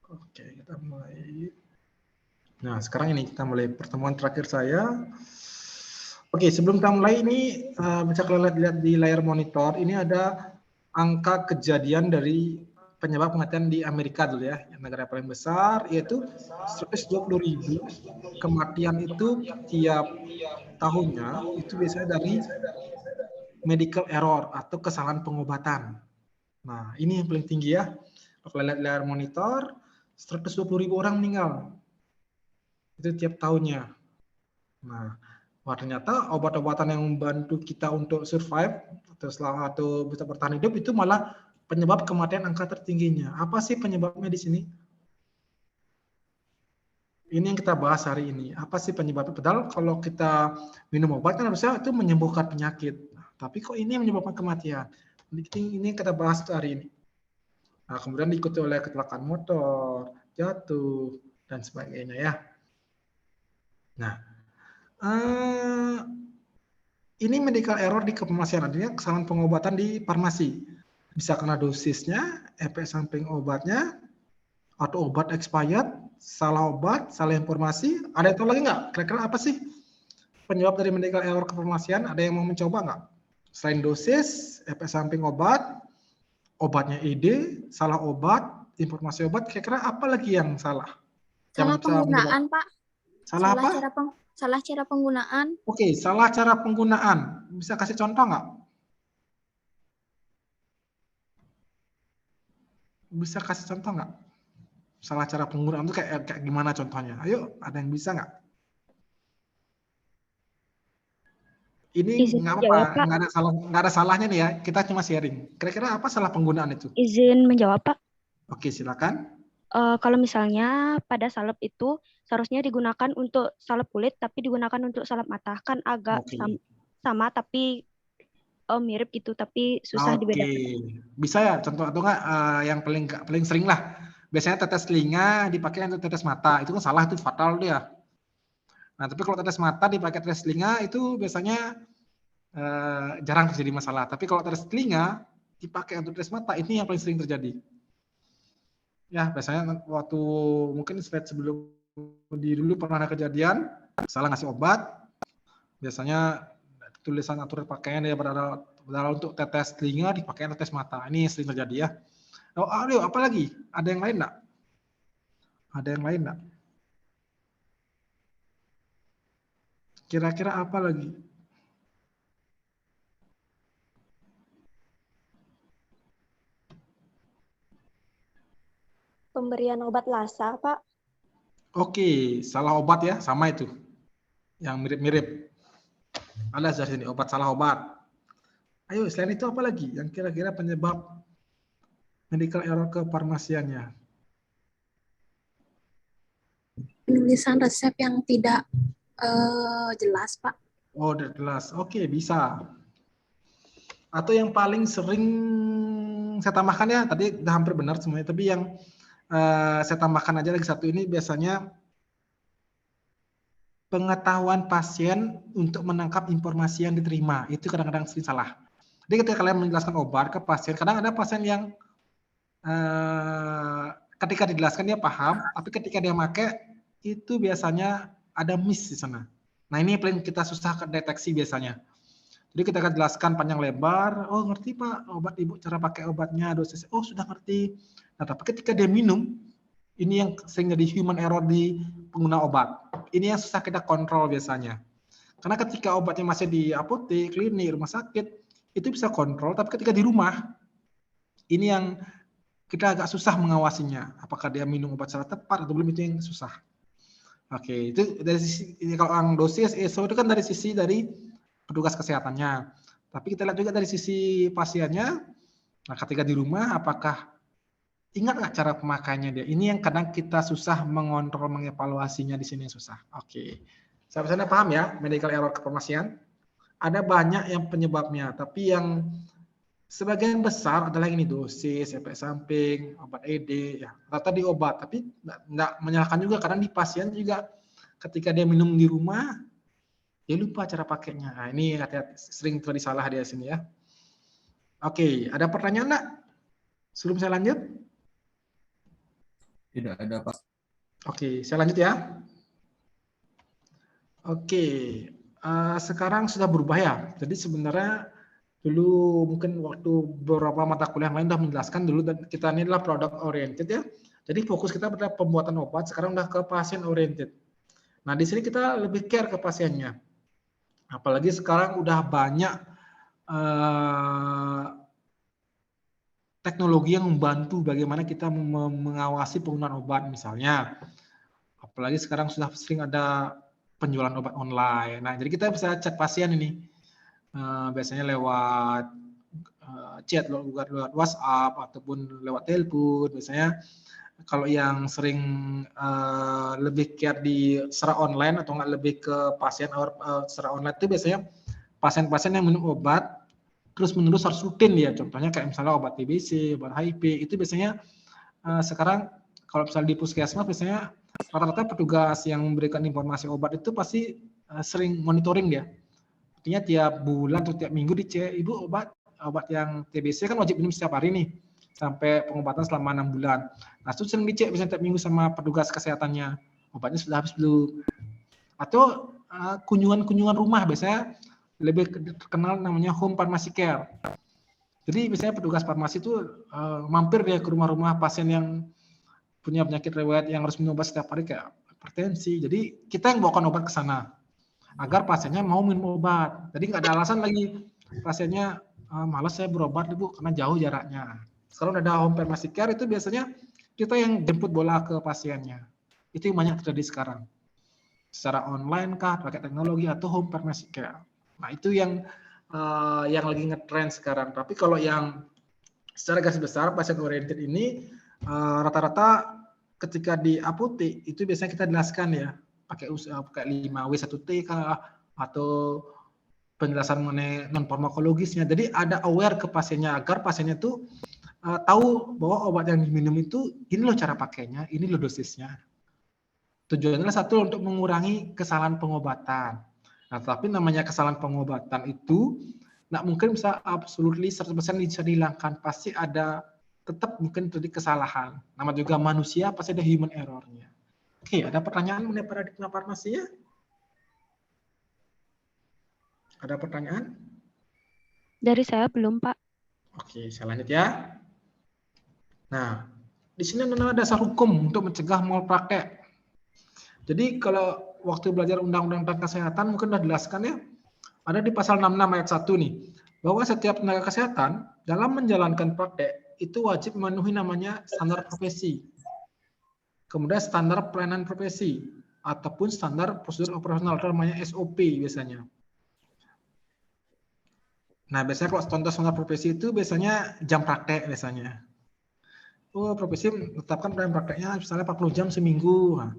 Oke, kita mulai. Nah, sekarang ini kita mulai pertemuan terakhir saya. Oke, sebelum kita mulai ini bisa kalian lihat di layar monitor, ini ada angka kejadian dari penyebab kematian di Amerika dulu ya, yang negara paling besar, yaitu 120.000 kematian itu tiap tahunnya, itu biasanya dari medical error atau kesalahan pengobatan. Nah, ini yang paling tinggi ya. Kalau lihat layar monitor, 120.000 orang meninggal. Itu tiap tahunnya. Nah, ternyata obat-obatan yang membantu kita untuk survive atau bisa bertahan hidup itu malah penyebab kematian angka tertingginya. Apa sih penyebabnya di sini? Ini yang kita bahas hari ini. Apa sih penyebabnya? Padahal kalau kita minum obat kan harusnya itu menyembuhkan penyakit. Tapi kok ini yang menyebabkan kematian? Ini kita bahas hari ini. Nah, kemudian diikuti oleh kecelakaan motor, jatuh, dan sebagainya ya. Nah, ini medical error di kefarmasian, artinya kesalahan pengobatan di farmasi. Bisa karena dosisnya, efek samping obatnya, atau obat expired, salah obat, salah informasi. Ada yang tahu lagi nggak? Kira-kira apa sih penyebab dari medical error kefarmasian? Ada yang mau mencoba nggak? Selain dosis, efek samping obat, obatnya ide, salah obat, informasi obat, kira-kira apa lagi yang salah? Salah penggunaan, Pak. Salah apa? Salah cara penggunaan. Oke, salah cara penggunaan. Bisa kasih contoh nggak? Bisa kasih contoh nggak? Salah cara penggunaan itu kayak gimana contohnya? Ayo, ada yang bisa nggak? Ini nggak apa-apa, nggak ada salahnya nih ya. Kita cuma sharing. Kira-kira apa salah penggunaan itu? Izin menjawab, Pak. Oke, silakan. Kalau misalnya pada salep itu seharusnya digunakan untuk salep kulit, tapi digunakan untuk salep mata, kan agak sama tapi mirip gitu, tapi susah dibedakan. Bisa ya contoh atau nggak yang paling sering lah. Biasanya tetes telinga dipakai untuk tetes mata, itu kan salah, itu fatal dia. Nah, tapi kalau tetes mata dipakai tetes telinga itu biasanya jarang terjadi masalah. Tapi kalau tetes telinga dipakai untuk tetes mata, ini yang paling sering terjadi. Ya, biasanya waktu mungkin slide sebelum dulu pernah ada kejadian salah ngasih obat, biasanya tulisan aturan pakaian ya padahal untuk tetes telinga dipakai tetes mata. Ini sering terjadi ya. Oh, aduh, apa lagi? Ada yang lain enggak? Ada yang lain enggak? Kira-kira apa lagi? Pemberian obat lasa, Pak. Oke, salah obat ya, sama itu. Yang mirip-mirip. Ada dari sini, obat salah obat. Ayo, selain itu apa lagi yang kira-kira penyebab medical error kefarmasiannya? Penulisan resep yang tidak jelas, Pak. Oh, udah jelas. Oke, bisa. Atau yang paling sering saya tambahkan ya, tadi udah hampir benar semuanya, tapi yang saya tambahkan aja lagi satu ini biasanya pengetahuan pasien untuk menangkap informasi yang diterima. Itu kadang-kadang sering salah. Jadi ketika kalian menjelaskan obat ke pasien, kadang ada pasien yang ketika dijelaskan dia paham, tapi ketika dia pakai itu biasanya ada miss di sana. Nah, ini paling kita susah deteksi biasanya. Jadi kita akan jelaskan panjang lebar, oh ngerti Pak, obat Ibu cara pakai obatnya, dosis, oh sudah ngerti. Nah, tapi ketika dia minum, ini yang sering jadi human error di pengguna obat. Ini yang susah kita kontrol biasanya. Karena ketika obatnya masih di apotek, klinik, rumah sakit, itu bisa kontrol, tapi ketika di rumah, ini yang kita agak susah mengawasinya. Apakah dia minum obat secara tepat atau belum, itu yang susah. Oke, itu dari sisi, kalau yang dosis, ESO itu kan dari sisi dari petugas kesehatannya. Tapi kita lihat juga dari sisi pasiennya, nah ketika di rumah, apakah ingat nggak cara pemakaiannya dia? Ini yang kadang kita susah mengontrol, mengevaluasinya di sini yang susah. Oke, saya paham ya, medical error kefarmasian. Ada banyak yang penyebabnya, tapi yang sebagian besar adalah ini dosis, efek samping, obat ED, ya rata di obat. Tapi nggak menyalahkan juga, karena di pasien juga ketika dia minum di rumah, dia lupa cara pakainya. Nah, ini hati-hati, sering terjadi salah di sini ya. Oke, ada pertanyaan enggak? Sebelum saya lanjut? Tidak ada, Pak. Oke, saya lanjut ya. Oke, sekarang sudah berubah ya. Jadi sebenarnya dulu mungkin waktu beberapa mata kuliah lain sudah menjelaskan dulu, dan kita ini adalah product oriented ya. Jadi fokus kita pada pembuatan obat, sekarang udah ke pasien oriented. Nah, di sini kita lebih care ke pasiennya. Apalagi sekarang udah banyak teknologi yang membantu bagaimana kita mengawasi penggunaan obat misalnya. Apalagi sekarang sudah sering ada penjualan obat online. Nah, jadi kita bisa chat pasien ini. Biasanya lewat chat, lewat WhatsApp ataupun lewat telepon. Biasanya kalau yang sering lebih care di secara online atau nggak lebih ke pasien secara online itu biasanya pasien-pasien yang minum obat terus menerus harus rutin dia. Contohnya kayak misalnya obat TBC, obat HIV, itu biasanya sekarang kalau misalnya di puskesmas biasanya rata-rata petugas yang memberikan informasi obat itu pasti sering monitoring dia. Artinya tiap bulan atau tiap minggu dicek, Ibu obat yang TBC kan wajib minum setiap hari nih sampai pengobatan selama 6 bulan. Nah, itu sering dicek biasanya tiap minggu sama petugas kesehatannya. Obatnya sudah habis belum? Atau kunjungan-kunjungan rumah biasanya lebih terkenal namanya home pharmacy care. Jadi biasanya petugas farmasi itu mampir dia ke rumah-rumah pasien yang punya penyakit riwayat yang harus minum obat setiap hari kayak hipertensi. Jadi kita yang bawakan obat ke sana agar pasiennya mau minum obat. Jadi nggak ada alasan lagi pasiennya malas saya berobat Bu karena jauh jaraknya. Sekarang ada home pharmacy care itu biasanya kita yang jemput bola ke pasiennya. Itu yang banyak terjadi sekarang. Secara online kah, pakai teknologi atau home pharmacy care. Nah, itu yang lagi ngetrend sekarang. Tapi kalau yang secara garis besar pasien oriented ini rata-rata ketika di apotek itu biasanya kita jelaskan ya pakai 5W1T kah atau penjelasan mengenai non farmakologisnya. Jadi ada aware ke pasiennya agar pasiennya itu tahu bahwa obat yang diminum itu ini loh cara pakainya, ini loh dosisnya. Tujuannya satu untuk mengurangi kesalahan pengobatan. Nah, tapi namanya kesalahan pengobatan itu nggak mungkin bisa absolutely 100% bisa dihilangkan. Pasti ada tetap mungkin terjadi kesalahan. Nama juga manusia pasti ada human error-nya. Oke, ada pertanyaan mengenai paradigma farmasi ya? Ada pertanyaan? Dari saya belum, Pak. Oke, saya lanjut ya. Nah, di sini ada dasar hukum untuk mencegah malpraktek. Jadi kalau waktu belajar undang-undang tentang kesehatan mungkin sudah jelaskan ya. Ada di pasal 66 ayat 1 nih, bahwa setiap tenaga kesehatan dalam menjalankan praktek itu wajib memenuhi namanya standar profesi. Kemudian standar pelayanan profesi ataupun standar prosedur operasional namanya SOP biasanya. Nah, biasanya kalau contoh standar profesi itu biasanya jam praktek biasanya. Oh, profesi menetapkan pelayanan prakteknya misalnya 40 jam seminggu. Nah,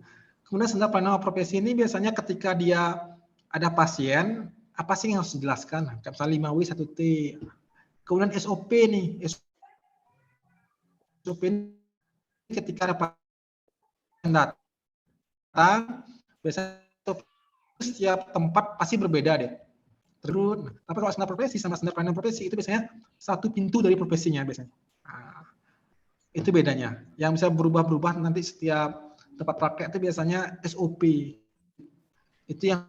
kemudian standar pelayanan profesi ini biasanya ketika dia ada pasien, apa sih yang harus dijelaskan? Misalnya 5W1T. Kemudian SOP nih. SOP ini ketika ada pasien datang, biasanya setiap tempat pasti berbeda deh. Terus, tapi kalau standar profesi sama standar pelayanan profesi itu biasanya satu pintu dari profesinya biasanya. Nah, itu bedanya. Yang bisa berubah-berubah nanti setiap tempat praktek itu biasanya SOP. Itu yang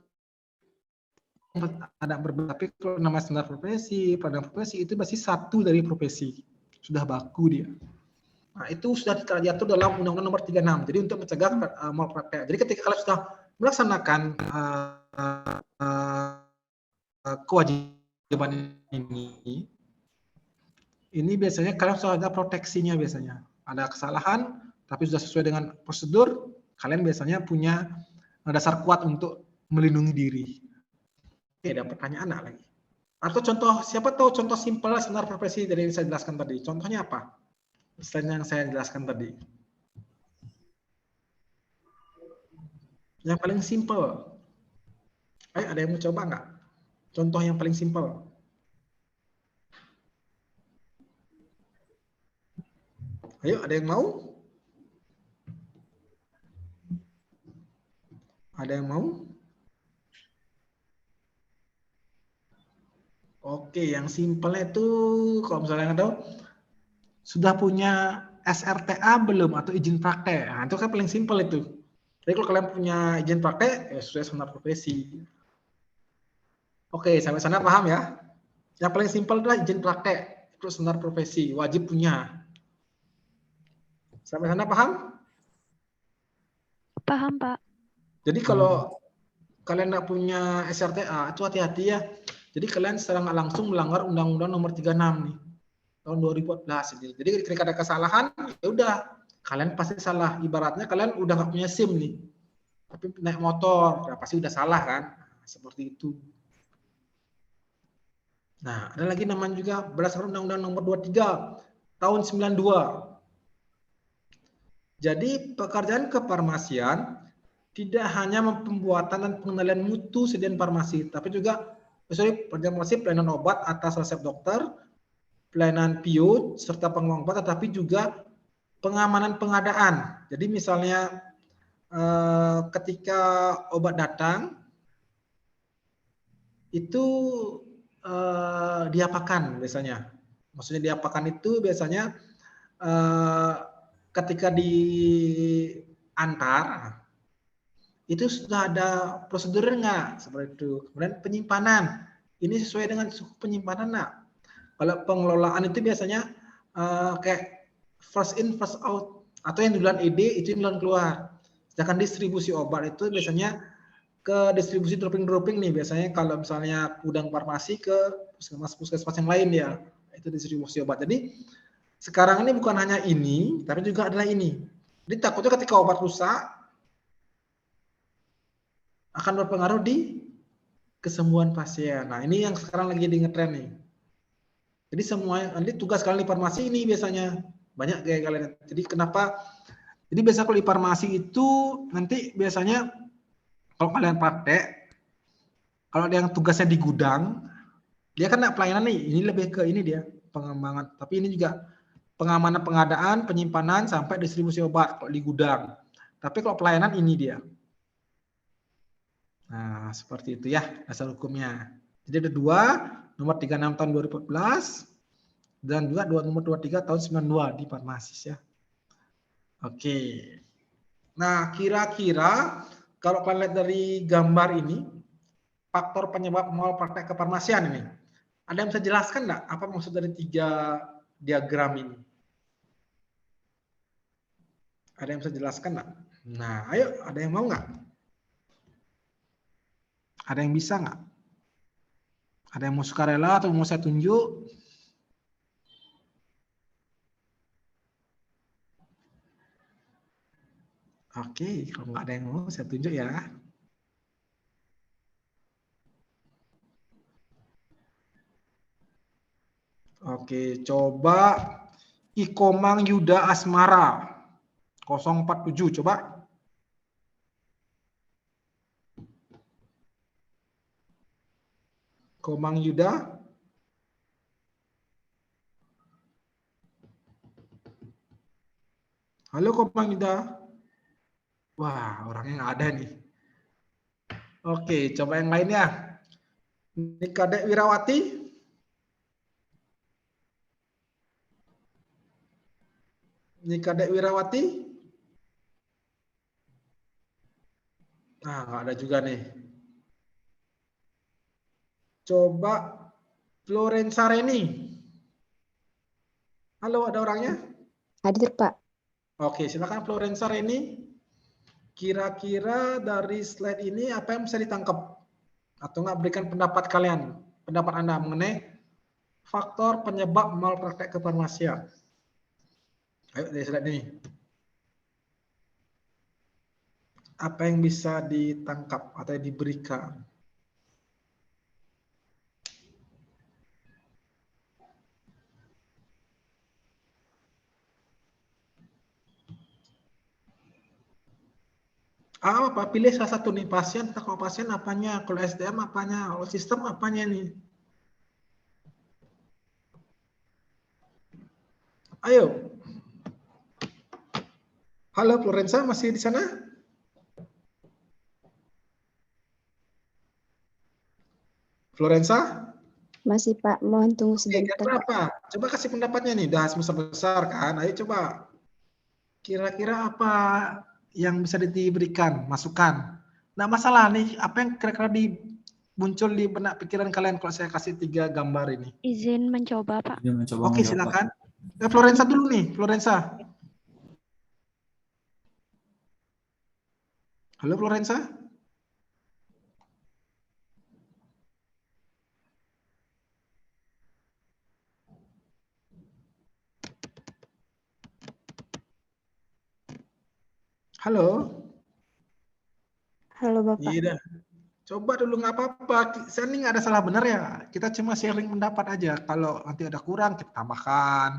ada berbeda. Tapi kalau nama standar profesi, pelayanan profesi itu pasti satu dari profesi. Sudah baku dia. Nah, itu sudah diatur dalam Undang-Undang Nomor 36. Jadi untuk mencegah malpraktek. Jadi ketika kalian sudah melaksanakan kewajiban ini biasanya kalian sudah ada proteksinya biasanya. Ada kesalahan, tapi sudah sesuai dengan prosedur, kalian biasanya punya dasar kuat untuk melindungi diri. Oke, ada pertanyaan lagi? Atau contoh, siapa tahu contoh simpel standar profesi dari yang saya jelaskan tadi. Contohnya apa? Selain yang saya jelaskan tadi. Yang paling simpel. Ayo, ada yang mau coba nggak? Contoh yang paling simpel. Ayo, ada yang mau? Ada yang mau? Oke, yang simpelnya itu kalau misalnya yang tahu sudah punya SRTA belum atau izin praktek. Nah, itu kan paling simpel itu. Jadi kalau kalian punya izin praktek, ya sudah senar profesi. Oke, sampai sana paham ya? Yang paling simpel adalah izin praktek, itu senar profesi, wajib punya. Sampai sana paham? Paham, Pak. Jadi kalau kalian nggak punya SRTA, itu hati-hati ya. Jadi kalian secara nggak langsung melanggar Undang-Undang Nomor 36 nih, tahun 2014 ini. Jadi ketika ada kesalahan, ya udah, kalian pasti salah. Ibaratnya kalian udah nggak punya SIM nih, tapi naik motor, ya pasti udah salah kan? Nah, seperti itu. Nah, ada lagi namanya juga berdasarkan Undang-Undang Nomor 23 tahun 92. Jadi pekerjaan kefarmasian tidak hanya pembuatan dan pengendalian mutu sediaan farmasi, tapi juga pelayanan obat atas resep dokter, pelayanan piut, serta pengembangan obat, tetapi juga pengamanan pengadaan. Jadi misalnya ketika obat datang, itu diapakan biasanya. Maksudnya diapakan itu biasanya ketika diantar, itu sudah ada prosedur nggak seperti itu. Kemudian penyimpanan, ini sesuai dengan suku penyimpanan nggak? Kalau pengelolaan itu biasanya kayak first in first out, atau yang duluan ED itu yang duluan keluar. Sedangkan distribusi obat itu biasanya ke distribusi dropping nih, biasanya kalau misalnya gudang farmasi ke puskesmas yang lain ya, itu distribusi obat. Jadi sekarang ini bukan hanya ini, tapi juga adalah ini. Jadi takutnya ketika obat rusak akan berpengaruh di kesembuhan pasien. Nah, ini yang sekarang lagi di ngetren nih. Jadi semua nanti tugas kalian di farmasi ini biasanya banyak kayak kalian. Jadi kenapa? Jadi biasa kalau di farmasi itu nanti biasanya kalau kalian praktek, kalau ada yang tugasnya di gudang, dia kan pelayanan nih. Ini lebih ke ini dia pengembangan. Tapi ini juga pengamanan pengadaan, penyimpanan sampai distribusi obat kalau di gudang. Tapi kalau pelayanan ini dia. Nah, seperti itu ya dasar hukumnya. Jadi ada dua, nomor 36 tahun 2014 dan juga nomor 23 tahun 92 di farmasis ya. Oke. Nah, kira-kira kalau kalian lihat dari gambar ini, faktor penyebab malpraktek kefarmasian ini, ada yang bisa jelaskan nggak apa maksud dari 3 diagram ini? Ada yang bisa jelaskan nggak? Nah, ayo, ada yang mau nggak? Ada yang bisa nggak? Ada yang mau sukarela atau mau saya tunjuk? Oke, kalau nggak ada yang mau saya tunjuk ya. Oke, coba Ikomang Yuda Asmara 047, coba. Komang Yuda. Halo Komang Yuda. Wah, orangnya nggak ada nih. Oke, coba yang lain ya. Nikadek Wirawati. Nikadek Wirawati. Nah, nggak ada juga nih. Coba Florensa Reni. Halo, ada orangnya? Hadir, Pak. Oke, silakan Florensa Reni. Kira-kira dari slide ini apa yang bisa ditangkap? Atau nggak berikan pendapat kalian, pendapat Anda mengenai faktor penyebab malpraktek kefarmasian. Ayo dari slide ini. Apa yang bisa ditangkap atau diberikan? Apa? Pilih salah satu nih, pasien. Kalau pasien apanya? Kalau SDM apanya? Kalau sistem apanya nih? Ayo. Halo Florensa, masih di sana? Florensa? Masih, Pak. Mohon tunggu sebentar. Kenapa? Coba kasih pendapatnya nih. Udah besar-besar kan? Ayo coba. Kira-kira apa yang bisa diberikan masukan? Nah, masalah nih, apa yang kira-kira muncul di benak pikiran kalian kalau saya kasih 3 gambar ini? Izin mencoba, Pak. Dia mencoba Oke, menjawab, Pak. silakan. Florensa dulu nih, Florensa. Halo Florensa. Halo. Halo Bapak. Iya. Coba dulu nggak apa-apa. Saya ini nggak ada salah benar ya. Kita cuma sharing pendapat aja. Kalau nanti ada kurang kita tambahkan.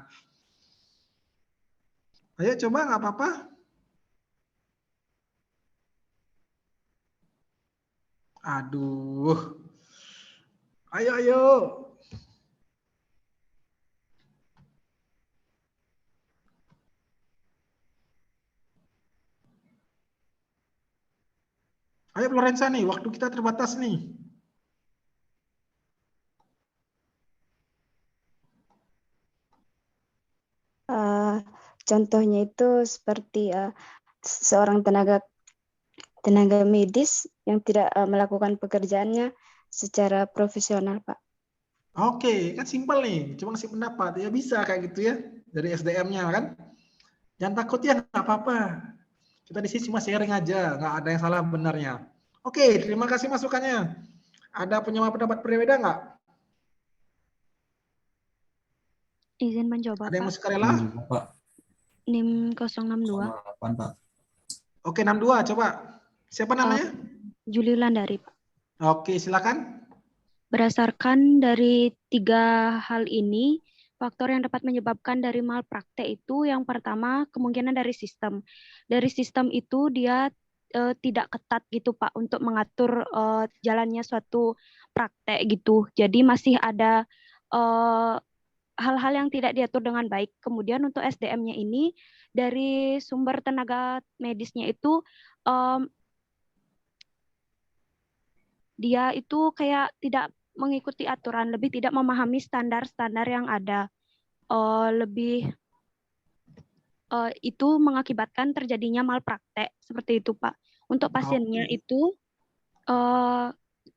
Ayo coba nggak apa-apa. Aduh. Ayo ayo. Ayo Florensa nih, waktu kita terbatas nih. Contohnya itu seperti seorang tenaga medis yang tidak melakukan pekerjaannya secara profesional, Pak. Oke, kan simpel nih. Cuma ngasih pendapat. Ya bisa kayak gitu ya. Dari SDM-nya kan. Jangan takut ya, nggak apa-apa. Kita di sini cuma sharing aja. Nggak ada yang salah benarnya. Oke, terima kasih masukannya. Ada punya pendapat berbeda nggak? Izin mencoba, Ada yang Pak. mau sukarela? Pak. NIM 062. 08, Pak. Oke, 62. Coba. Siapa namanya? Juli Landari, Pak. Oke, silakan. Berdasarkan dari 3 hal ini, faktor yang dapat menyebabkan dari malpraktek itu yang pertama kemungkinan dari sistem. Dari sistem itu dia tidak ketat gitu Pak untuk mengatur jalannya suatu praktek gitu. Jadi masih ada hal-hal yang tidak diatur dengan baik. Kemudian untuk SDM-nya ini dari sumber tenaga medisnya itu dia itu kayak tidak mengikuti aturan, lebih tidak memahami standar-standar yang ada. Itu mengakibatkan terjadinya malpraktek seperti itu, Pak. Untuk pasiennya itu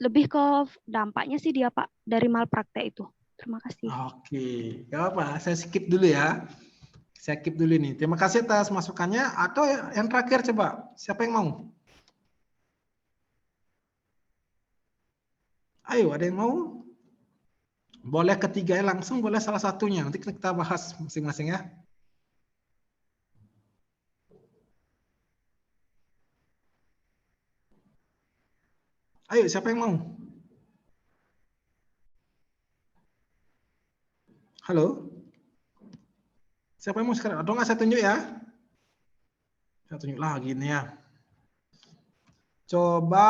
lebih ke dampaknya sih dia, Pak, dari malpraktek itu. Terima kasih. Oke, gak apa, saya skip dulu ya. Saya skip dulu nih. Terima kasih atas masukannya. Atau yang terakhir coba, siapa yang mau? Ayo, ada yang mau? Boleh ketiga langsung, boleh salah satunya. Nanti kita bahas masing-masing ya. Ayo, siapa yang mau? Halo? Siapa yang mau sekarang? Atau nggak saya tunjuk ya? Saya tunjuk lagi nih ya. Coba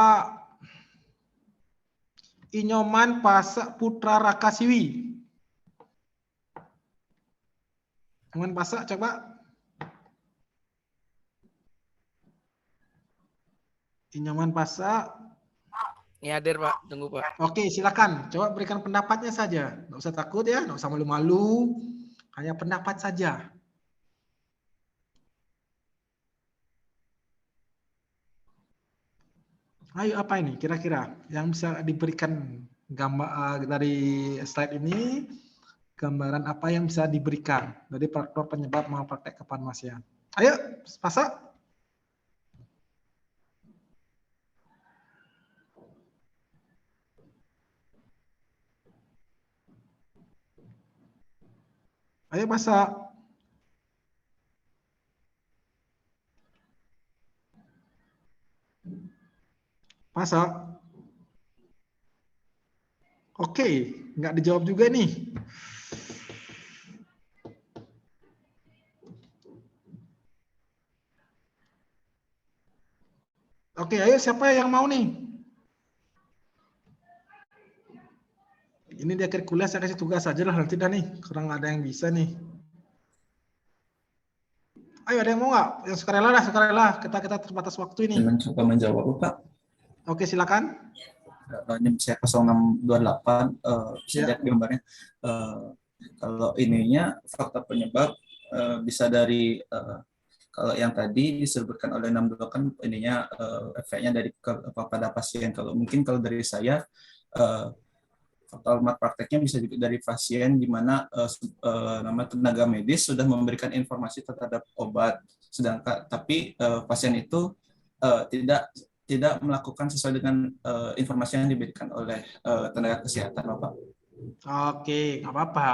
Inyoman Pasak Putra Rakasiwi. Inyoman Pasak coba. Inyoman Pasak. Ini hadir Pak, tunggu Pak. Oke, silakan. Coba berikan pendapatnya saja. Nggak usah takut ya, nggak usah malu-malu. Hanya pendapat saja. Ayo apa ini kira-kira yang bisa diberikan gambar dari slide ini, gambaran apa yang bisa diberikan dari faktor penyebab malpraktek kefarmasian. Ayo, Pasak. Ayo Pasak. Pasak. Oke, nggak dijawab juga nih. Oke, ayo siapa yang mau nih? Ini di akhir kuliah saya kasih tugas aja lah, nanti dah nih. Kurang ada yang bisa nih. Ayo ada yang mau nggak? Yang sukarela lah, sukarela. Kita terbatas waktu ini. Mencoba menjawab, Pak. Oke, silakan. NIM saya 0628, bisa lihat gambarnya. Kalau ininya faktor penyebab bisa dari Kalau yang tadi disebutkan oleh 62 kan ininya efeknya dari pada pasien. Kalau dari saya faktor malprakteknya bisa juga dari pasien di mana nama tenaga medis sudah memberikan informasi terhadap obat, sedangkan tapi pasien itu tidak melakukan sesuai dengan informasi yang diberikan oleh tenaga kesehatan, Bapak. Oke, nggak apa-apa.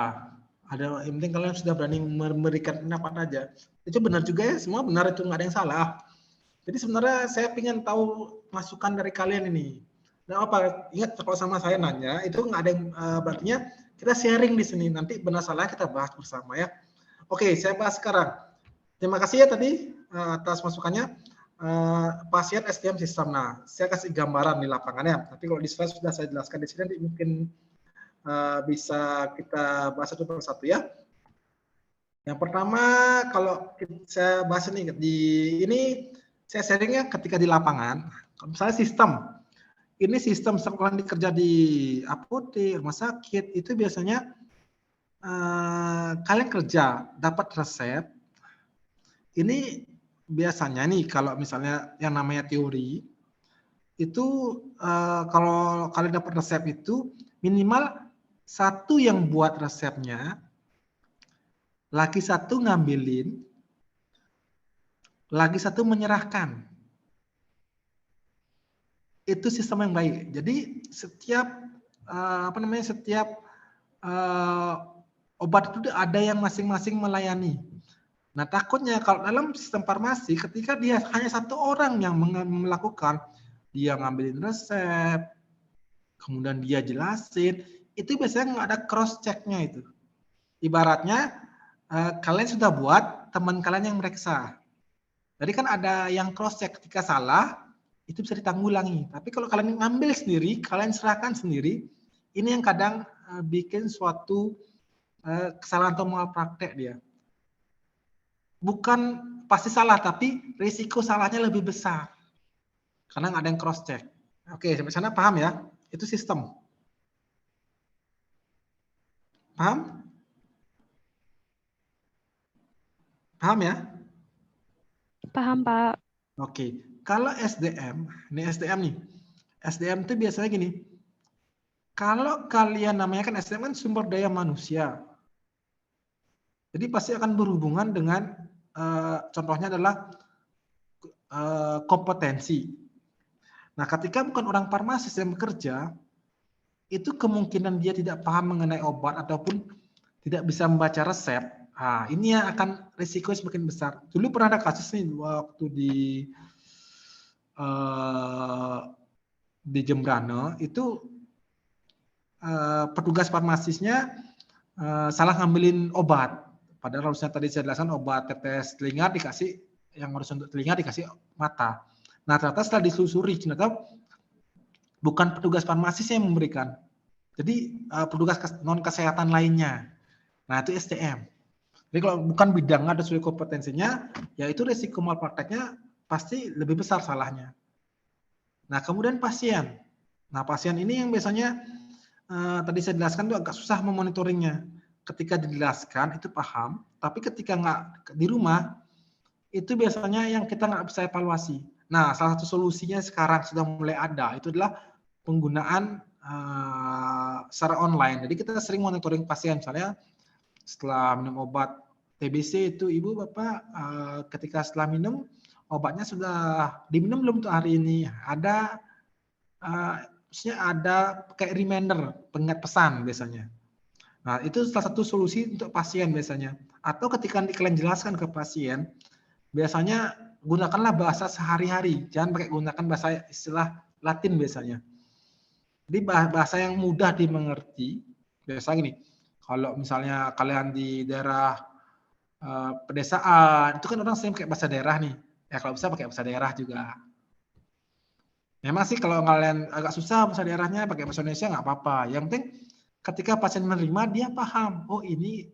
Ada yang penting kalian sudah berani memberikan pendapat aja. Itu benar juga ya, semua benar, itu nggak ada yang salah. Jadi sebenarnya saya ingin tahu masukan dari kalian ini. Nah apa? Ingat kalau sama saya nanya itu nggak ada yang berarti kita sharing di sini. Nanti benar salah kita bahas bersama ya. Oke, saya bahas sekarang. Terima kasih ya tadi atas masukannya. Pasien SDM sistem. Nah, saya kasih gambaran di lapangannya. Tapi kalau di slide sudah saya jelaskan di sini, nanti mungkin bisa kita bahas satu persatu ya. Yang pertama, kalau saya bahas ini saya sharingnya ketika di lapangan. Kalau misalnya sistem sekolah dikerja di apotek, rumah sakit, itu biasanya kalian kerja dapat resep. Ini biasanya nih kalau misalnya yang namanya teori itu kalau kalian dapat resep itu minimal satu yang buat resepnya, lagi satu ngambilin, lagi satu menyerahkan. Itu sistem yang baik. Jadi setiap setiap obat itu ada yang masing-masing melayani. Nah takutnya kalau dalam sistem farmasi ketika dia hanya satu orang yang melakukan, dia ngambilin resep, kemudian dia jelasin, itu biasanya nggak ada cross check-nya itu. Ibaratnya kalian sudah buat, teman kalian yang meriksa. Jadi kan ada yang cross check ketika salah, itu bisa ditanggulangi. Tapi kalau kalian ngambil sendiri, kalian serahkan sendiri, ini yang kadang bikin suatu kesalahan atau malpraktek dia. Bukan pasti salah, tapi risiko salahnya lebih besar. Karena nggak ada yang cross check. Oke, sampai sana paham ya? Itu sistem. Paham? Paham ya? Paham, Pak. Oke. Kalau SDM, ini SDM nih. SDM itu biasanya gini. Kalau kalian namanya kan SDM kan sumber daya manusia. Jadi pasti akan berhubungan dengan contohnya adalah kompetensi. Nah, ketika bukan orang farmasis yang bekerja, itu kemungkinan dia tidak paham mengenai obat ataupun tidak bisa membaca resep. Nah, ini yang akan risiko semakin besar. Dulu pernah ada kasus nih waktu di Jembrana itu petugas farmasisnya salah ngambilin obat. Padahal harusnya tadi saya jelaskan obat tetes telinga dikasih yang harus untuk telinga dikasih mata. Nah ternyata setelah ditelusuri ternyata bukan petugas farmasis yang memberikan. Jadi petugas non kesehatan lainnya. Nah itu SDM. Jadi kalau bukan bidangnya ada sesuai kompetensinya, ya itu risiko malprakteknya pasti lebih besar salahnya. Nah kemudian pasien. Nah pasien ini yang biasanya tadi saya jelaskan itu agak susah memonitoringnya. Ketika dijelaskan itu paham, tapi ketika nggak di rumah itu biasanya yang kita nggak bisa evaluasi. Nah salah satu solusinya sekarang sudah mulai ada itu adalah penggunaan secara online. Jadi kita sering monitoring pasien, misalnya setelah minum obat TBC itu ibu bapak ketika setelah minum obatnya sudah diminum belum tuh hari ini, ada maksudnya ada kayak reminder, pengingat pesan biasanya. Nah itu salah satu solusi untuk pasien biasanya. Atau ketika kalian jelaskan ke pasien, biasanya gunakanlah bahasa sehari-hari, jangan pakai gunakan bahasa istilah Latin biasanya. Jadi bahasa yang mudah dimengerti. Biasa gini, kalau misalnya kalian di daerah pedesaan, itu kan orang sering pakai bahasa daerah nih. Ya kalau bisa pakai bahasa daerah juga. Memang sih kalau kalian agak susah bahasa daerahnya pakai bahasa Indonesia nggak apa-apa. Yang penting ketika pasien menerima dia paham, oh ini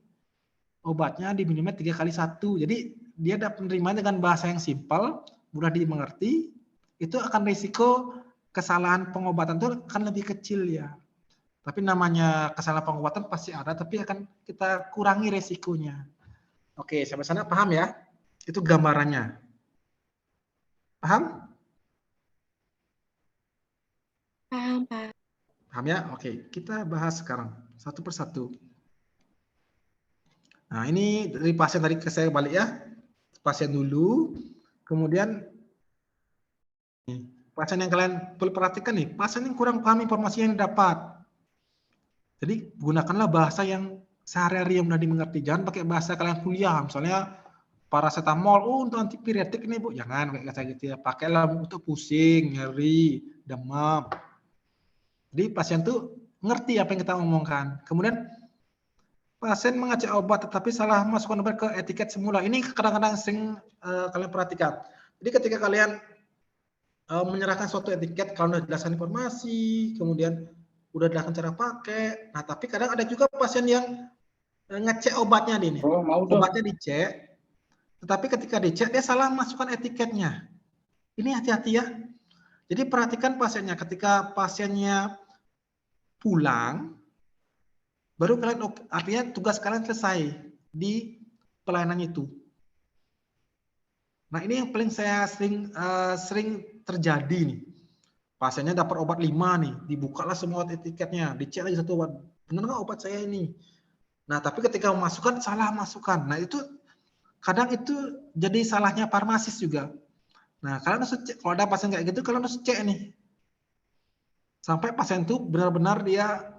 obatnya diminumnya 3 kali 1. Jadi dia dapat menerima dengan bahasa yang simpel, mudah dimengerti, itu akan risiko kesalahan pengobatan itu akan lebih kecil ya. Tapi namanya kesalahan pengobatan pasti ada, tapi akan kita kurangi resikonya. Oke, sampai sana paham ya? Itu gambarannya. Paham? Paham, Pak. Paham ya? Oke, kita bahas sekarang satu persatu. Nah, ini dari pasien tadi ke saya balik ya. Pasien dulu, kemudian pasien yang kalian perlu perhatikan nih, pasien yang kurang paham informasi yang didapat. Jadi gunakanlah bahasa yang sehari-hari yang mudah dimengerti. Jangan pakai bahasa kalian kuliah, misalnya paracetamol, oh untuk antipiretik nih Bu, jangan kayak saya gitu ya. Pakailah untuk pusing, nyeri, demam. Jadi pasien tuh ngerti apa yang kita omongkan. Kemudian pasien mengecek obat tetapi salah masukkan obat ke etiket semula. Ini kadang-kadang sering kalian perhatikan. Jadi ketika kalian menyerahkan suatu etiket, kalau sudah jelaskan informasi, kemudian udah jelaskan cara pakai. Nah, tapi kadang ada juga pasien yang ngecek obatnya nih. Obatnya dicek, tetapi ketika dicek dia salah masukkan etiketnya. Ini hati-hati ya. Jadi perhatikan pasiennya. Ketika pasiennya pulang, baru kalian, artinya tugas kalian selesai di pelayanan itu. Nah, ini yang paling saya sering terjadi nih. Pasiennya dapat obat 5 nih, dibukalah semua etiketnya, dicek lagi satu obat. Benar nggak obat saya ini? Nah, tapi ketika memasukkan, salah masukkan. Nah, itu kadang itu jadi salahnya farmasis juga. Nah, kalian harus cek, kalau ada pasien kayak gitu, kalian harus cek nih. Sampai pasien itu benar-benar dia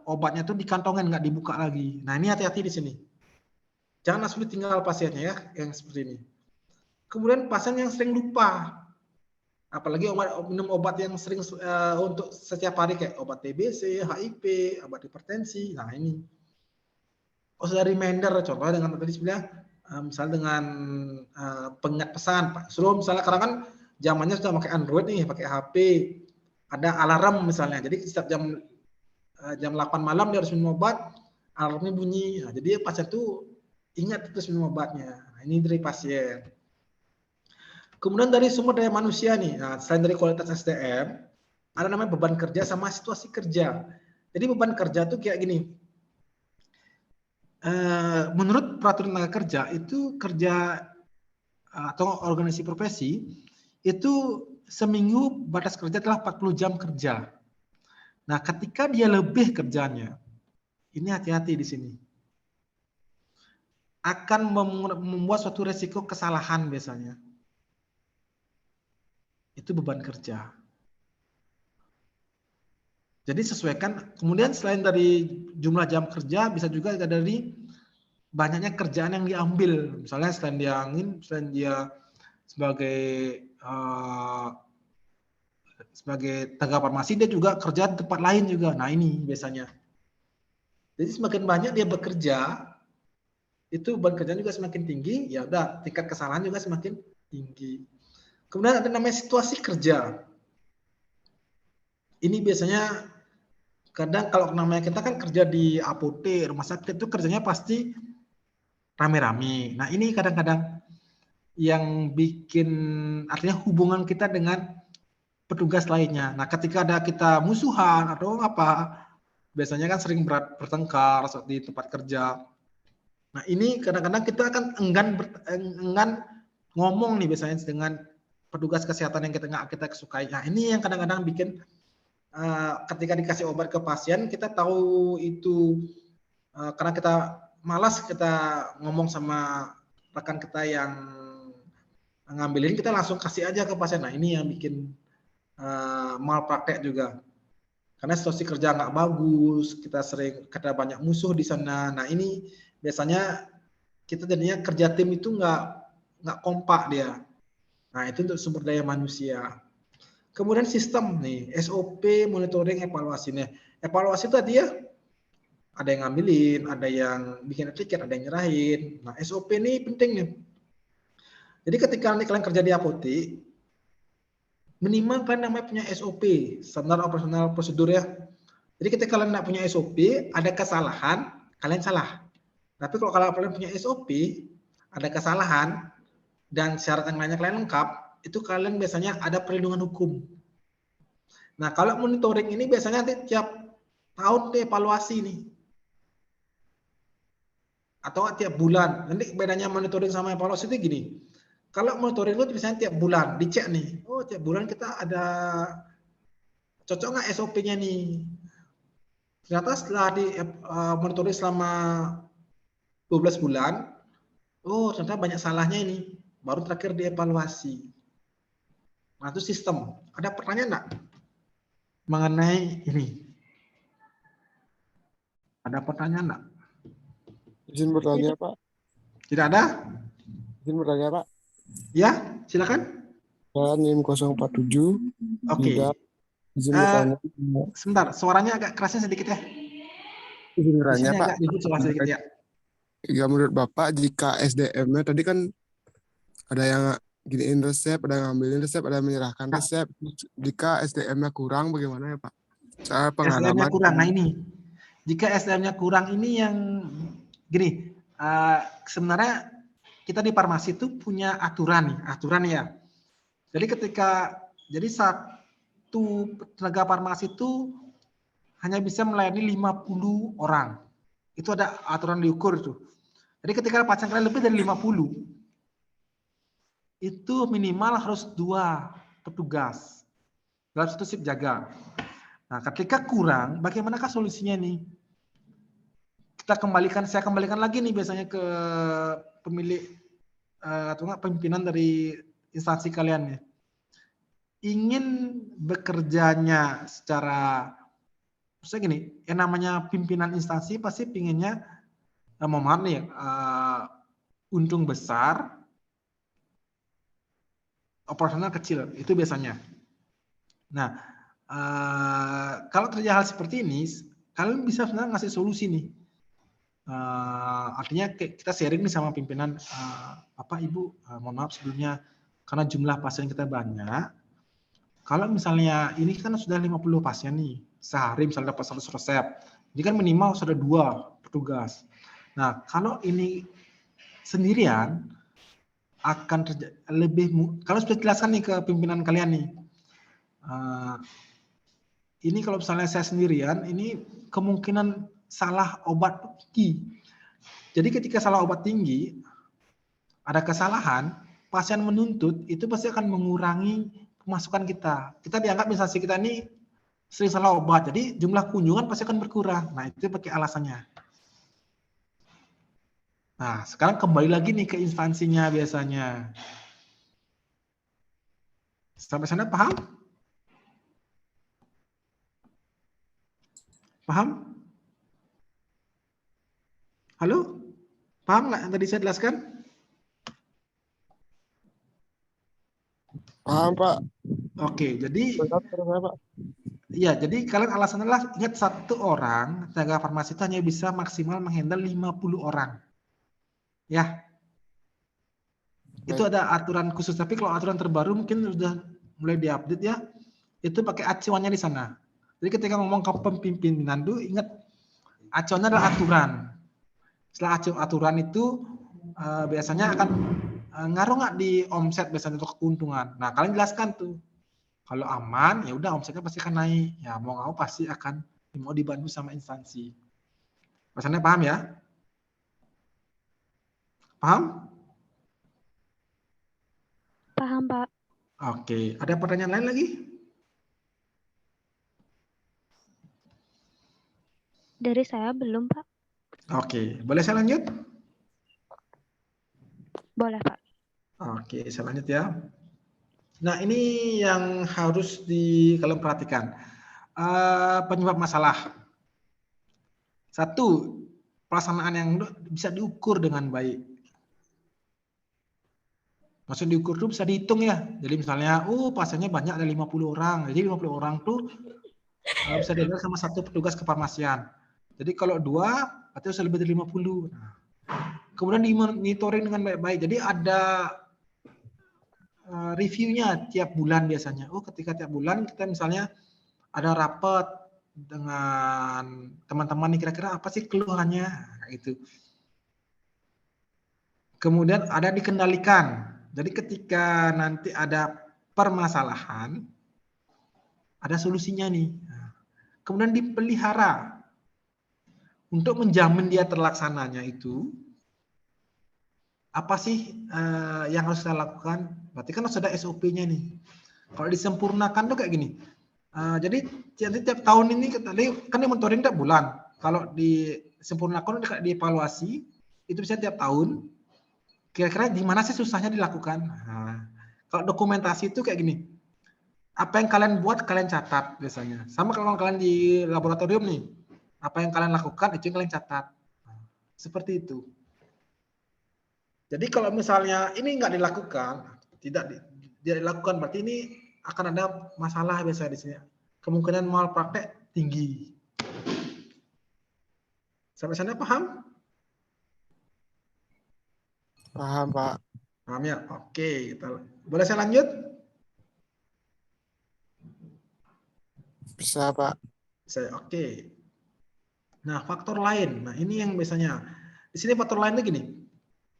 obatnya itu dikantongin, nggak dibuka lagi. Nah, ini hati-hati di sini. Jangan langsung ditinggal pasiennya ya, yang seperti ini. Kemudian pasien yang sering lupa. Apalagi minum obat yang sering untuk setiap hari kayak obat TBC, HIV, obat hipertensi. Nah, ini. Oh, sudah reminder contohnya dengan tadi sebenarnya misalnya dengan pengingat pesan, Pak. Suruh misalnya karena kan zamannya sudah pakai Android nih, pakai HP. Ada alarm misalnya. Jadi setiap jam 8 malam dia harus minum obat, alarmnya bunyi. Nah, jadi pasien itu ingat terus minum obatnya. Nah, ini dari pasien. Kemudian dari sumber daya manusia nih, nah, selain dari kualitas SDM, ada namanya beban kerja sama situasi kerja. Jadi beban kerja tuh kayak gini. Menurut peraturan tenaga kerja itu kerja atau organisasi profesi itu seminggu batas kerja adalah 40 jam kerja. Nah, ketika dia lebih kerjanya, ini hati-hati di sini. Akan membuat suatu resiko kesalahan biasanya. Itu beban kerja. Jadi sesuaikan, kemudian selain dari jumlah jam kerja, bisa juga dari banyaknya kerjaan yang diambil. Misalnya selain dia sebagai tenaga farmasi, dia juga kerja di tempat lain juga. Nah, ini biasanya. Jadi semakin banyak dia bekerja, itu beban kerjaan juga semakin tinggi, ya udah tingkat kesalahan juga semakin tinggi. Kemudian ada namanya situasi kerja. Ini biasanya kadang kalau namanya kita kan kerja di apotek, rumah sakit itu kerjanya pasti rame-rame. Nah, ini kadang-kadang yang bikin artinya hubungan kita dengan petugas lainnya. Nah, ketika ada kita musuhan atau apa, biasanya kan sering bertengkar saat di tempat kerja. Nah, ini kadang-kadang kita akan enggan ngomong nih biasanya dengan petugas kesehatan yang kita sukai. Nah, ini yang kadang-kadang bikin ketika dikasih obat ke pasien, kita tahu itu karena kita malas kita ngomong sama rekan kita yang ngambilin, kita langsung kasih aja ke pasien. Nah, ini yang bikin malpraktek juga. Karena situasi kerja nggak bagus, kita banyak musuh di sana. Nah, ini biasanya kita jadinya kerja tim itu nggak kompak dia. Nah, itu untuk sumber daya manusia. Kemudian sistem nih, SOP, monitoring, evaluasi. Nih, evaluasi itu tadi ya, ada yang ngambilin, ada yang bikin etiket, ada yang nyerahin. Nah, SOP ini penting nih. Jadi ketika kalian kerja di apotek, minimal kalian namanya punya SOP, standar operasional prosedur ya. Jadi ketika kalian nggak punya SOP, ada kesalahan, kalian salah. Tapi kalau kalian punya SOP, ada kesalahan, dan syarat yang lainnya kalian lengkap, itu kalian biasanya ada perlindungan hukum. Nah, kalau monitoring ini biasanya nanti tiap tahun dievaluasi nih. atau tiap bulan. Nanti bedanya monitoring sama evaluasi itu gini. Kalau monitoring itu biasanya tiap bulan dicek nih. Oh, tiap bulan kita ada cocok nggak SOP-nya nih. Ternyata setelah di monitoring selama 12 bulan, oh ternyata banyak salahnya ini. Baru terakhir dievaluasi. Nah, itu sistem. Ada pertanyaan enggak mengenai ini? Ada pertanyaan enggak? Izin bertanya, Pak. Tidak ada? Izin bertanya, Pak. Ya, silakan. NIM 047. Oke. Izin bertanya. Sebentar, suaranya agak kerasnya sedikit ya. Izin bertanya, Biasanya Pak. agak ribut suara sedikit ya. Ya, menurut Bapak, jika SDM-nya tadi kan ada yang giniin resep, ada yang ngambilin resep, ada yang menyerahkan resep. Jika SDM-nya kurang, bagaimana ya, Pak? Saya pengalaman. SDM-nya kurang. Nah ini, jika SDM-nya kurang ini yang gini, sebenarnya kita di farmasi itu punya aturan ya. Jadi jadi satu tenaga farmasi itu hanya bisa melayani 50 orang. Itu ada aturan diukur itu. Jadi ketika pasien kalian lebih dari 50, itu minimal harus 2 petugas dalam satu shift jaga. Nah, ketika kurang, bagaimanakah solusinya nih? Saya kembalikan lagi nih biasanya ke pemilik atau enggak pimpinan dari instansi kalian nih. Ingin bekerjanya secara, maksudnya gini, yang namanya pimpinan instansi pasti pinginnya, mohon maaf nih, untung besar, operasional kecil, itu biasanya. Nah, kalau terjadi hal seperti ini, kalian bisa sebenarnya ngasih solusi nih. Artinya kita sharing nih sama pimpinan, Bapak Ibu, mohon maaf sebelumnya karena jumlah pasien kita banyak. Kalau misalnya ini kan sudah 50 pasien nih, sehari misalnya dapat 100 resep, ini kan minimal sudah 2 petugas. Nah, kalau ini sendirian akan lebih, kalau sudah jelaskan nih ke pimpinan kalian nih, ini kalau misalnya saya sendirian, ini kemungkinan salah obat tinggi. Jadi ketika salah obat tinggi, ada kesalahan, pasien menuntut, itu pasti akan mengurangi pemasukan kita. Kita dianggap instansi kita ini sering salah obat, jadi jumlah kunjungan pasti akan berkurang. Nah, itu pakai alasannya. Nah, sekarang kembali lagi nih ke instansinya biasanya. Sampai sana paham? Paham? Halo? Paham nggak yang tadi saya jelaskan? Paham, Pak. Oke, jadi iya, jadi kalian alasannya adalah ingat satu orang tenaga farmasi itu hanya bisa maksimal menghandle 50 orang. Ya. Itu ada aturan khusus, tapi kalau aturan terbaru mungkin sudah mulai diupdate ya. Itu pakai acuannya di sana. Jadi ketika ngomong ke pimpinan itu ingat acuannya adalah aturan. Setelah aturan itu biasanya akan ngaruh nggak di omset biasanya untuk keuntungan. Nah, kalian jelaskan tuh. Kalau aman, ya udah omsetnya pasti akan naik. Ya mau nggak mau pasti akan mau dibantu sama instansi. Pesannya paham ya? Paham? Paham, Pak. Oke, ada pertanyaan lain lagi? Dari saya belum, Pak. Oke, boleh saya lanjut? Boleh, Pak. Oke, saya lanjut ya. Nah, ini yang harus kalian perhatikan. Penyebab masalah. 1, pelaksanaan yang bisa diukur dengan baik. Maksudnya diukur itu bisa dihitung ya. Jadi misalnya, pasiennya banyak, ada 50 orang. Jadi 50 orang tuh bisa diambil sama 1 petugas kefarmasian. Jadi kalau 2, berarti harus lebih dari 50. Nah, kemudian dimonitoring dengan baik-baik. Jadi ada reviewnya tiap bulan biasanya. Ketika tiap bulan kita misalnya ada rapat dengan teman-teman nih, kira-kira apa sih keluhannya, itu. Kemudian ada dikendalikan. Jadi ketika nanti ada permasalahan, ada solusinya nih. Kemudian dipelihara untuk menjamin dia terlaksananya itu. apa sih yang harus kita lakukan? Berarti kan harus ada SOP-nya nih. Kalau disempurnakan tuh kayak gini. Jadi tiap tahun ini tadi kan di monitoring tiap bulan. Kalau disempurnakan dievaluasi itu bisa tiap tahun. Kira-kira di mana sih susahnya dilakukan? Nah, kalau dokumentasi itu kayak gini. Apa yang kalian buat kalian catat biasanya. Sama kalau kalian di laboratorium nih. Apa yang kalian lakukan itu yang kalian catat. Nah, seperti itu. Jadi kalau misalnya ini nggak dilakukan, tidak dilakukan berarti ini akan ada masalah biasanya di sini. Kemungkinan malpraktek tinggi. Sampai sana paham? Paham, Pak. Paham ya? Oke, boleh saya lanjut? Bisa, Pak. Oke. Nah, faktor lain. Nah, ini yang biasanya. Di sini faktor lainnya gini.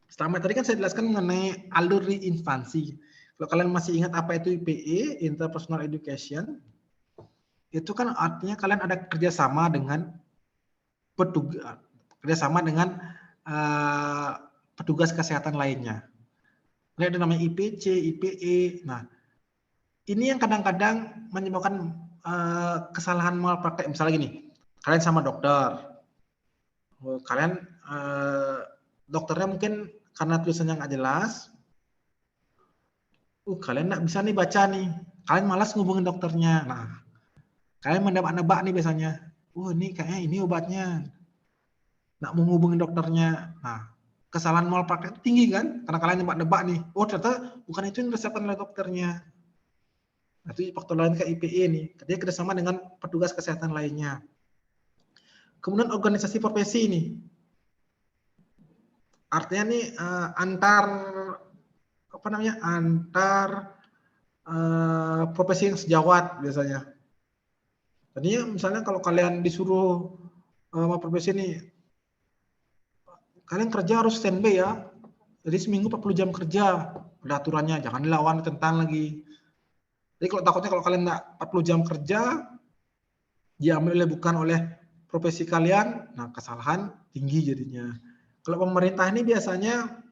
Selama tadi kan saya jelaskan mengenai alur infansi. Kalau kalian masih ingat apa itu IPE, Interpersonal Education, itu kan artinya kalian ada kerjasama dengan petugas kesehatan lainnya. Ada namanya IPC, IPE. Nah, ini yang kadang-kadang menyebabkan kesalahan malpraktek. Misalnya gini, kalian sama dokter, kalian dokternya mungkin karena tulisannya nggak jelas, kalian nggak bisa nih baca nih, kalian malas ngubungin dokternya. Nah, kalian menebak-nebak nih biasanya, ini kayaknya ini obatnya, nggak mau ngubungin dokternya. Nah, kesalahan malpraktek tinggi kan, karena kalian nebak-nebak nih, ternyata bukan itu yang diresepkan oleh dokternya. Nah, itu faktor lain kayak IPE nih, dia kerjasama dengan petugas kesehatan lainnya. Kemudian organisasi profesi ini, artinya nih antar profesi yang sejawat biasanya. Tadinya misalnya kalau kalian disuruh sama profesi ini, kalian kerja harus standby ya. Jadi seminggu 40 jam kerja, ada aturannya, jangan dilawan tentang lagi. Jadi kalau takutnya kalau kalian nggak 40 jam kerja, diambil bukan oleh profesi kalian, nah kesalahan tinggi jadinya. Kalau pemerintah ini biasanya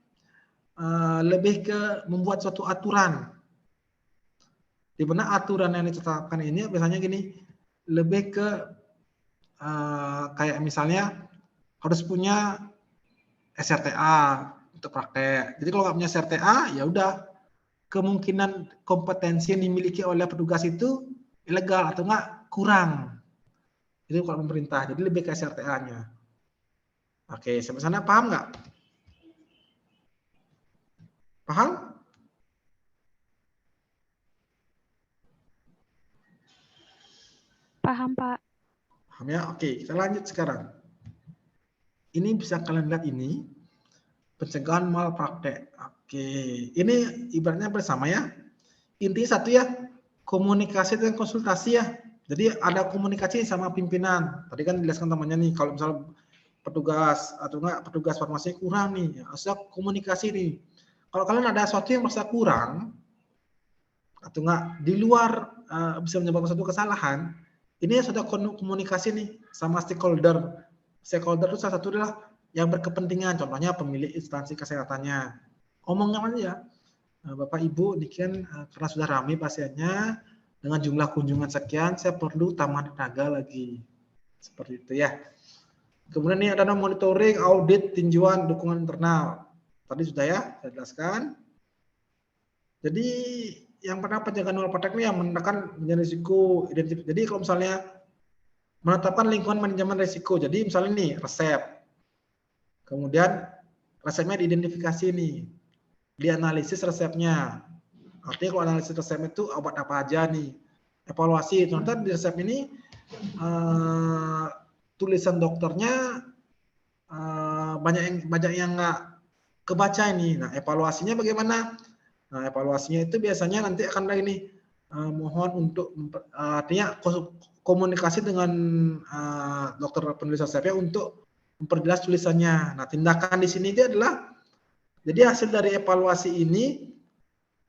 lebih ke membuat suatu aturan. Di mana aturan yang ditetapkan ini biasanya gini, lebih ke kayak misalnya harus punya SRTA untuk praktek. Jadi kalau nggak punya SRTA, ya udah kemungkinan kompetensi yang dimiliki oleh petugas itu ilegal atau enggak kurang. Itu kalau pemerintah, jadi lebih ke SRTA-nya. Oke, sampai sana paham nggak? Paham? Paham, Pak. Paham ya? Oke, kita lanjut sekarang. Ini bisa kalian lihat ini, pencegahan malpraktek. Oke, ini ibaratnya bersama ya. Intinya satu ya, komunikasi dan konsultasi ya. Jadi ada komunikasi sama pimpinan. Tadi kan dijelaskan temannya nih, kalau misalnya petugas atau enggak petugas farmasi kurang nih, harusnya komunikasi nih. Kalau kalian ada sesuatu yang merasa kurang atau enggak di luar bisa menyebabkan suatu kesalahan, ini sudah komunikasi nih sama stakeholder. Stakeholder itu salah satu adalah yang berkepentingan, contohnya pemilik instansi kesehatannya. Omongnya aja, Bapak Ibu, ini kan karena sudah ramai pasiennya, dengan jumlah kunjungan sekian, saya perlu tambahan tenaga lagi. Seperti itu ya. Kemudian ini ada monitoring, audit, tinjauan, dukungan internal. Tadi sudah ya, saya jelaskan. Jadi yang pertama pencegahan malpraktek ini yang menekan risiko identifikasi. Jadi kalau misalnya menetapkan lingkungan manajemen risiko. Jadi misalnya nih resep. Kemudian resepnya diidentifikasi nih. Dianalisis resepnya. Artinya kalau analisis resep itu obat apa aja nih. Evaluasi. Ternyata di resep ini tulisan dokternya banyak yang nggak kebaca ini. Nah, evaluasinya bagaimana? Nah, evaluasinya itu biasanya nanti akan ada ini mohon untuk artinya komunikasi dengan dokter penulis resepnya untuk memperjelas tulisannya. Nah, tindakan di sini itu adalah jadi hasil dari evaluasi ini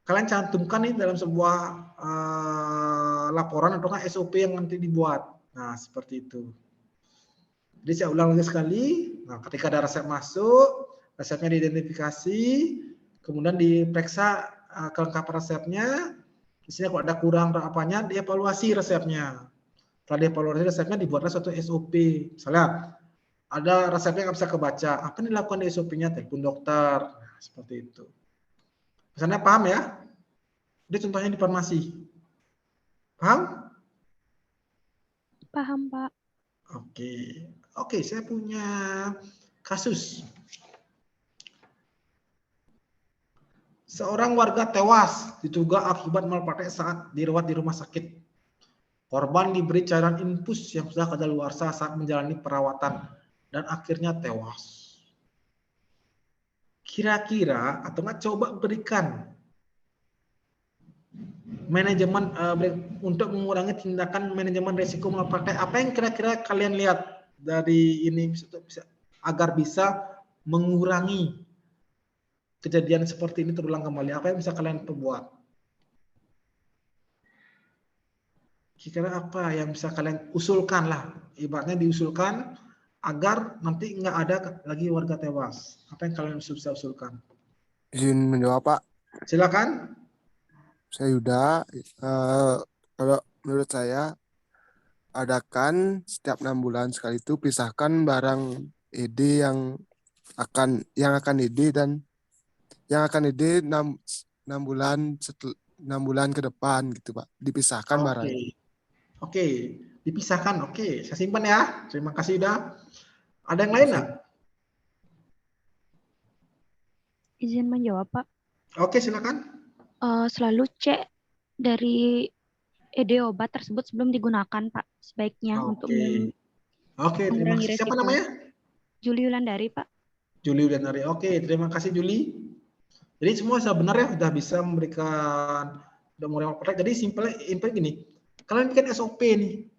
kalian cantumkan nih dalam sebuah laporan atau SOP yang nanti dibuat. Nah, seperti itu. Jadi saya ulang lagi sekali. Nah, ketika ada resep masuk, Resepnya diidentifikasi, kemudian diperiksa kelengkapan resepnya. Di sini kalau ada kurang atau apanya, dievaluasi resepnya. Setelah dievaluasi resepnya, dibuatlah suatu SOP. Misalnya, ada resepnya nggak bisa kebaca. Apa yang dilakukan di SOP-nya? Telepon dokter. Nah, seperti itu. Misalnya paham ya? Ini contohnya di farmasi. Paham? Paham, Pak. Oke, saya punya kasus. Seorang warga tewas diduga akibat malpraktek saat dirawat di rumah sakit. Korban diberi cairan infus yang sudah kadaluarsa saat menjalani perawatan dan akhirnya tewas. Kira-kira atau nggak coba berikan manajemen untuk mengurangi tindakan manajemen risiko malpraktek. Apa yang kira-kira kalian lihat dari ini agar bisa mengurangi kejadian seperti ini terulang kembali? Apa yang bisa kalian perbuat? Kira-kira apa yang bisa kalian usulkan lah, ibaratnya diusulkan agar nanti nggak ada lagi warga tewas. Apa yang kalian bisa usulkan? Izin menjawab, Pak. Silakan. Saya Yuda. Kalau menurut saya, adakan setiap 6 bulan sekali itu pisahkan barang ED yang akan ED dan yang akan ED 6 bulan 6 bulan ke depan gitu, Pak. Dipisahkan barang. Oke, dipisahkan. Oke, saya simpan ya. Terima kasih Yuda. Ada yang lain nggak? Izin menjawab, Pak. Oke, silakan. Selalu cek dari ED obat tersebut sebelum digunakan, Pak. Sebaiknya untuk Oke, terima kasih. Siapa namanya? Juli Wulandari, Pak. Juli Wulandari. Oke, terima kasih Juli. Jadi semua sudah benar ya, sudah bisa memberikan praktek. Jadi simpelnya gini, kalian bikin SOP nih.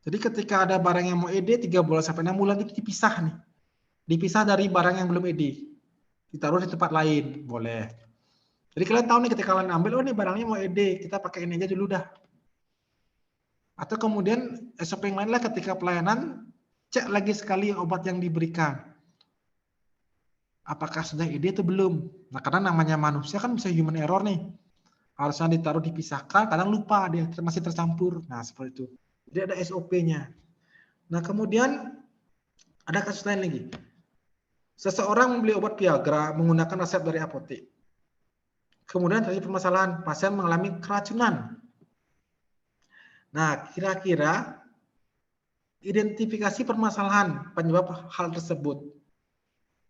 Jadi ketika ada barang yang mau ED 3 bulan sampai 6 bulan itu dipisah nih. Dipisah dari barang yang belum ED. Ditaruh di tempat lain, boleh. Jadi kalian tahu nih ketika kalian ambil, oh nih barangnya mau ED, kita pakai ini aja dulu dah. Atau kemudian SOP yang lain lah ketika pelayanan, cek lagi sekali obat yang diberikan. Apakah sudah ED atau belum? Nah, karena namanya manusia kan bisa human error nih. Harusnya ditaruh dipisahkan, kadang lupa dia masih tercampur. Nah, seperti itu. Jadi ada SOP-nya. Nah, kemudian ada kasus lain lagi. Seseorang membeli obat Viagra menggunakan resep dari apotek. Kemudian terjadi permasalahan, pasien mengalami keracunan. Nah, kira-kira identifikasi permasalahan penyebab hal tersebut.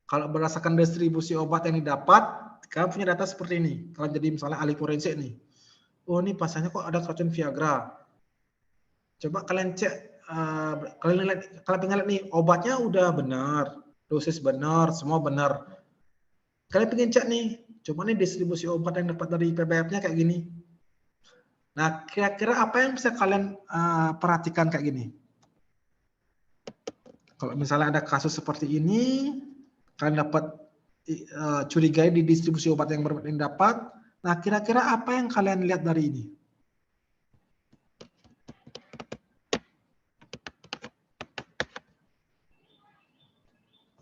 Kalau berdasarkan distribusi obat yang didapat, kalian punya data seperti ini. Kalian jadi misalnya ahli forensik nih. Oh, ini pasiennya kok ada keracunan Viagra. Coba kalian cek, kalian pengen lihat nih, obatnya udah benar, dosis benar, semua benar. Kalian pengen cek nih, coba nih distribusi obat yang dapat dari PBF-nya kayak gini. Nah, kira-kira apa yang bisa kalian perhatikan kayak gini? Kalau misalnya ada kasus seperti ini, kalian dapat curigai di distribusi obat yang dapat. Nah, kira-kira apa yang kalian lihat dari ini?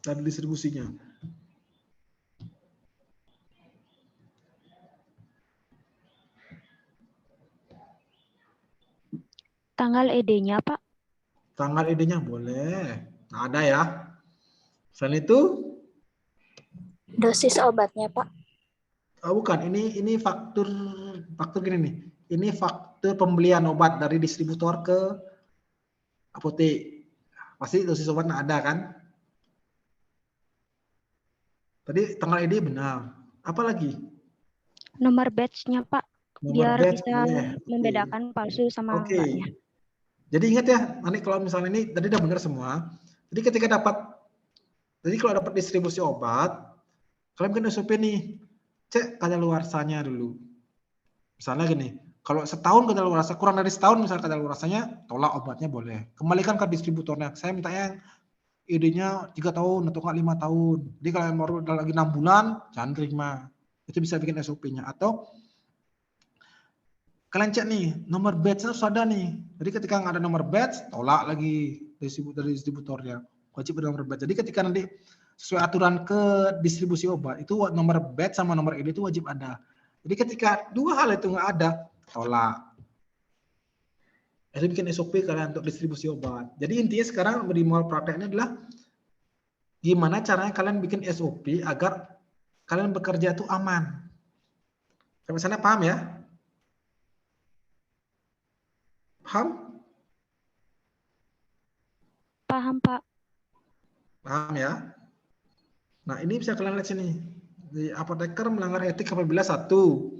Dari distribusinya. Tanggal ED-nya, Pak. Tanggal ED-nya boleh. Nah, ada ya. Selain itu? Dosis obatnya, Pak. Oh, bukan, ini faktur gini nih. Ini faktur pembelian obat dari distributor ke apotek. Pasti dosis obatnya ada kan? Tadi tanggal ED benar. Apa lagi? Nomor batch-nya, Pak. Nomor biar batch, bisa membedakan palsu sama enggaknya. Jadi ingat ya, nanti kalau misalnya ini tadi udah benar semua. Jadi ketika kalau dapat distribusi obat, kalian bikin SOP nih, cek kadaluarsanya dulu. Misalnya gini, kalau setahun kadaluarsa, kurang dari setahun misalnya kadaluarsanya, tolak obatnya boleh. Kembalikan ke distributornya. Saya minta yang idenya 3 tahun atau 5 tahun. Jadi kalau yang baru lagi 6 bulan, jangan terima. Itu bisa bikin SOP-nya. Atau kalian cek nih, nomor batch harus ada nih. Jadi ketika nggak ada nomor batch, tolak lagi dari distributornya. Wajib ada nomor batch. Jadi ketika nanti sesuai aturan ke distribusi obat. Itu nomor batch sama nomor ED itu wajib ada. Jadi ketika dua hal itu nggak ada, tolak. Jadi bikin SOP kalian untuk distribusi obat. Jadi intinya sekarang di mall prakteknya adalah gimana caranya kalian bikin SOP agar kalian bekerja itu aman. Sampai sana paham ya? Paham? Paham, Pak. Paham ya? Nah, ini bisa kalian lihat sini. Di apoteker melanggar etik apabila satu,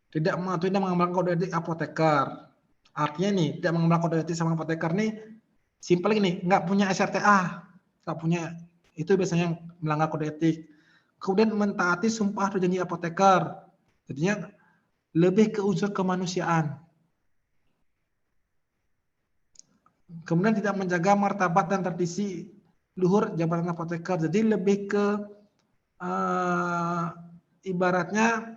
tidak mengamalkan kode etik apoteker. Artinya nih, tidak mengamalkan kode etik sama apoteker nih, simpel gini, nggak punya SRTA, nggak punya, itu biasanya melanggar kode etik. Kemudian mentaati sumpah atau janji apoteker. Jadinya lebih ke unsur kemanusiaan. Kemudian tidak menjaga martabat dan tradisi luhur jabatan apoteker. Jadi lebih ke ibaratnya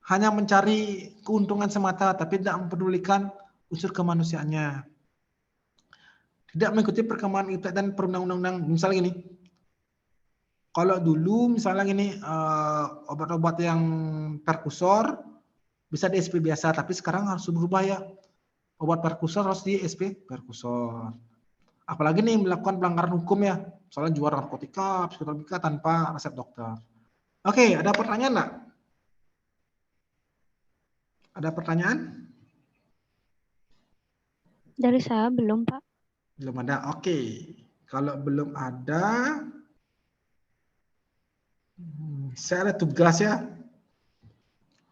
hanya mencari keuntungan semata, tapi tidak mempedulikan unsur kemanusiaannya. Tidak mengikuti perkembangan iptek dan perundang-undang. Misalnya gini, kalau dulu misalnya gini, obat-obat yang perkusor bisa di SP biasa, tapi sekarang harus berubah ya. Obat perkusor harus di SP perkusor. Apalagi nih melakukan pelanggaran hukum ya, misalnya jual narkotika, psikotropika tanpa resep dokter. Oke, ada pertanyaan nggak? Ada pertanyaan? Dari saya belum, Pak. Belum ada. Oke. Kalau belum ada, saya ada tugas ya.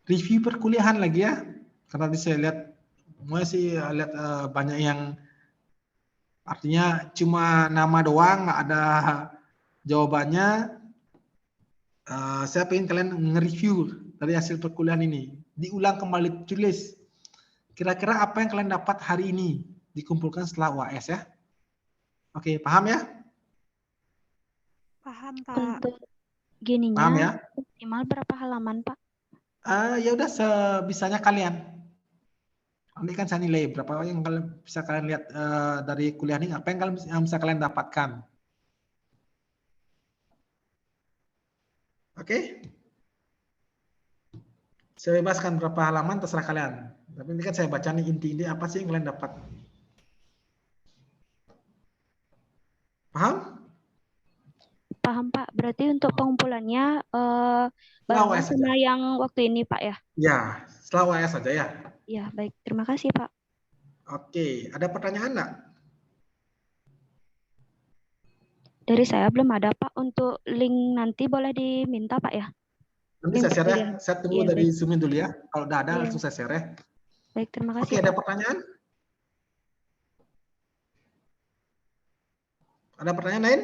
Review perkuliahan lagi ya. Karena tadi saya lihat, lihat banyak yang artinya cuma nama doang, nggak ada jawabannya. Saya pengen kalian nge-review dari hasil perkuliahan ini. Diulang kembali, tulis. Kira-kira apa yang kalian dapat hari ini? Dikumpulkan setelah UAS ya. Oke, paham ya? Paham, Pak. Untuk gininya Paham ya? maksimal berapa halaman, Pak? Ya udah sebisanya kalian. Nanti kan saya nilai berapa yang kalian bisa kalian lihat dari kuliah ini, apa yang bisa kalian dapatkan. Oke? Saya bebaskan berapa halaman terserah kalian. Tapi ini kan saya baca nih inti-inti apa sih yang kalian dapat. Paham? Paham, Pak. Berarti untuk pengumpulannya Setelah barengan UAS sama saja. yang waktu ini, Pak ya? Ya, setelah UAS saja ya. Ya, baik. Terima kasih, Pak. Oke, ada pertanyaan enggak? Dari saya belum ada, Pak. Untuk link nanti boleh diminta, Pak ya? Nanti saya share ya. Saya tunggu Iya, dari baik. Zoom dulu ya. Kalau udah ada Iya. langsung saya share ya. Baik, terima kasih. Oke, ada Pak. pertanyaan? Ada pertanyaan lain?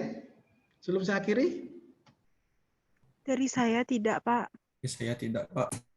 Sebelum saya akhiri? Dari saya tidak, Pak. Saya tidak, Pak.